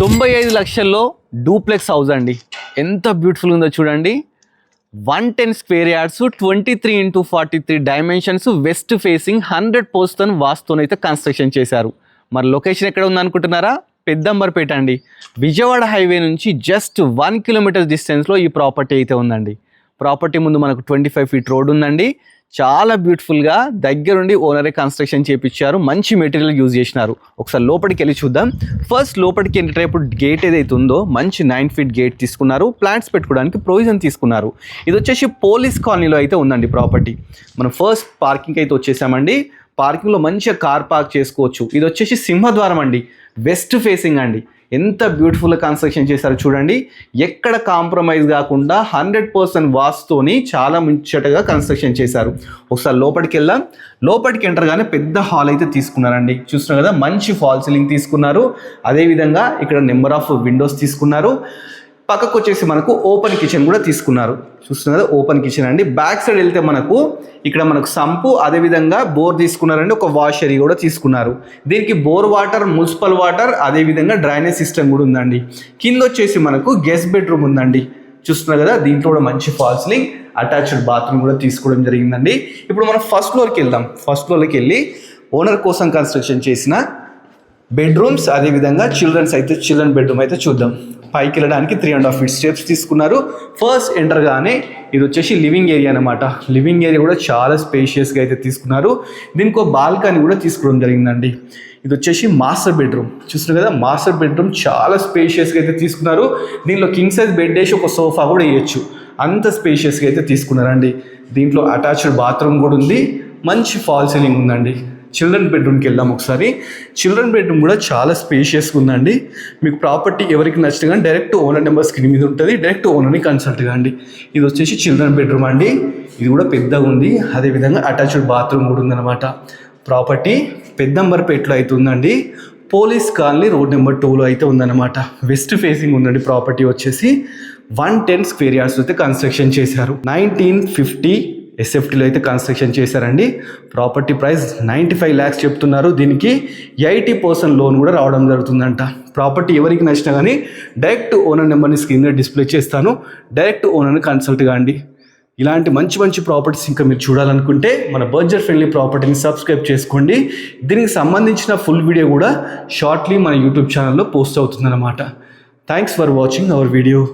95 లక్షల్లో duplex house అండి. ఎంత బ్యూటిఫుల్ ఉందో చూడండి. 110 square yards, 23x43 dimensions, west facing, 100% వాస్తునైతే కన్స్ట్రక్షన్ చేశారు. మరి లొకేషన్ ఎక్కడ ఉందనుకుంటున్నారా? పెద్దంబర్పేట అండి. విజయవాడ హైవే నుంచి జస్ట్ 1 కిలోమీటర్ డిస్టెన్స్లో ఈ ప్రాపర్టీ అయితే ఉందండి. ప్రాపర్టీ ముందు మనకు 25 ఫీట్ రోడ్ ఉందండి. చాలా బ్యూటిఫుల్గా దగ్గరుండి ఓనరే కన్స్ట్రక్షన్ చేయించారు. మంచి మెటీరియల్ యూజ్ చేసినారు. ఒకసారి లోపలికి వెళ్ళి చూద్దాం. ఫస్ట్ లోపలికి ఎంటర్ అయినప్పుడు గేట్ ఏదైతే ఉందో మంచి 9 ఫీట్ గేట్ తీసుకున్నారు. ప్లాంట్స్ పెట్టుకోవడానికి ప్రొవిజన్ తీసుకున్నారు. ఇది వచ్చేసి పోలీస్ కాలనీలో అయితే ఉందండి ప్రాపర్టీ. మనం ఫస్ట్ పార్కింగ్ అయితే వచ్చేసామండి. పార్కింగ్లో మంచిగా కార్ పార్క్ చేసుకోవచ్చు. ఇది వచ్చేసి సింహద్వారం అండి. వెస్ట్ ఫేసింగ్ అండి. ఎంత బ్యూటిఫుల్గా కన్స్ట్రక్షన్ చేశారు చూడండి. ఎక్కడ కాంప్రమైజ్ కాకుండా 100% వాస్తుని చాలా ముచ్చటగా కన్స్ట్రక్షన్ చేశారు. ఒకసారి లోపలికి వెళ్దాం. లోపలికి ఎంటర్గానే పెద్ద హాల్ అయితే తీసుకున్నారండి. చూస్తున్నారు కదా, మంచి ఫాల్ సీలింగ్ తీసుకున్నారు. అదేవిధంగా ఇక్కడ నెంబర్ ఆఫ్ విండోస్ తీసుకున్నారు. పక్కకు వచ్చేసి మనకు ఓపెన్ కిచెన్ కూడా తీసుకున్నారు. చూస్తున్నారు కదా, ఓపెన్ కిచెన్ అండి. బ్యాక్ సైడ్ వెళ్తే మనకు ఇక్కడ మనకు సంపు, అదేవిధంగా బోర్ తీసుకున్నారండి. ఒక వాషరీ కూడా తీసుకున్నారు. దీనికి బోర్ వాటర్, మున్సిపల్ వాటర్, అదేవిధంగా డ్రైనేజ్ సిస్టమ్ కూడా ఉందండి. కింద వచ్చేసి మనకు గెస్ట్ బెడ్రూమ్ ఉందండి. చూస్తున్నారు కదా, దీంట్లో కూడా మంచి ఫాల్ సీలింగ్, అటాచ్డ్ బాత్రూమ్ కూడా తీసుకోవడం జరిగిందండి. ఇప్పుడు మనం ఫస్ట్ ఫ్లోర్కి వెళ్దాం. ఫస్ట్ ఫ్లోర్కి వెళ్ళి ఓనర్ కోసం కన్స్ట్రక్షన్ చేసిన బెడ్రూమ్స్, అదేవిధంగా చిల్డ్రన్ బెడ్రూమ్ అయితే చూద్దాం. పైకి వెళ్ళడానికి 3.5 ఫీట్ స్టెప్స్ తీసుకున్నారు. ఫస్ట్ ఎంటర్గానే ఇది వచ్చేసి లివింగ్ ఏరియా అనమాట. లివింగ్ ఏరియా కూడా చాలా స్పేషియస్గా అయితే తీసుకున్నారు. దీనికి ఒక బాల్కనీ కూడా తీసుకోవడం జరిగిందండి. ఇది వచ్చేసి మాస్టర్ బెడ్రూమ్. చూస్తున్నారు కదా, మాస్టర్ బెడ్రూమ్ చాలా స్పేషియస్గా అయితే తీసుకున్నారు. దీనిలో కింగ్ సైజ్ బెడ్ వేసి ఒక సోఫా కూడా వేయచ్చు. అంత స్పేషియస్గా అయితే తీసుకున్నారండి. దీంట్లో అటాచ్డ్ బాత్రూమ్ కూడా ఉంది. మంచి ఫాల్ సీలింగ్ ఉందండి. చిల్డ్రన్ బెడ్రూమ్కి వెళ్దాం ఒకసారి. చిల్డ్రన్ బెడ్రూమ్ కూడా చాలా స్పేషియస్గా ఉందండి. మీకు ప్రాపర్టీ ఎవరికి నచ్చినా కానీ డైరెక్ట్ ఓనర్ నెంబర్ స్క్రీన్ మీద ఉంటుంది. డైరెక్ట్ ఓనర్ని కన్సల్ట్ కాండి. ఇది వచ్చేసి చిల్డ్రన్ బెడ్రూమ్ అండి. ఇది కూడా పెద్దగా ఉంది. అదేవిధంగా అటాచ్డ్ బాత్రూమ్ కూడా ఉందన్నమాట. ప్రాపర్టీ పెద్దంబర్పేటలో అయితే ఉందండి. పోలీస్ కాలనీ రోడ్ నెంబర్ 2లో అయితే ఉందన్నమాట. వెస్ట్ ఫేసింగ్ ఉందండి. ప్రాపర్టీ వచ్చేసి 110 స్క్వేర్ యార్డ్స్ అయితే కన్స్ట్రక్షన్ చేశారు. 1950 ఎస్ఎఫ్టీలో అయితే కన్స్ట్రక్షన్ చేశారండి. ప్రాపర్టీ ప్రైస్ 95 lakhs చెప్తున్నారు. దీనికి 80% లోన్ కూడా రావడం జరుగుతుందంట. ప్రాపర్టీ ఎవరికి నచ్చినా కానీ డైరెక్ట్ ఓనర్ నెంబర్ని స్క్రీన్ మీద డిస్ప్లే చేస్తాను. డైరెక్ట్ ఓనర్ని కన్సల్ట్ కాండి. ఇలాంటి మంచి మంచి ప్రాపర్టీస్ ఇంకా మీరు చూడాలనుకుంటే మన బడ్జెట్ ఫ్రెండ్లీ ప్రాపర్టీని సబ్స్క్రైబ్ చేసుకోండి. దీనికి సంబంధించిన ఫుల్ వీడియో కూడా షార్ట్లీ మన యూట్యూబ్ ఛానల్లో పోస్ట్ అవుతుందన్నమాట. Thanks for watching our video.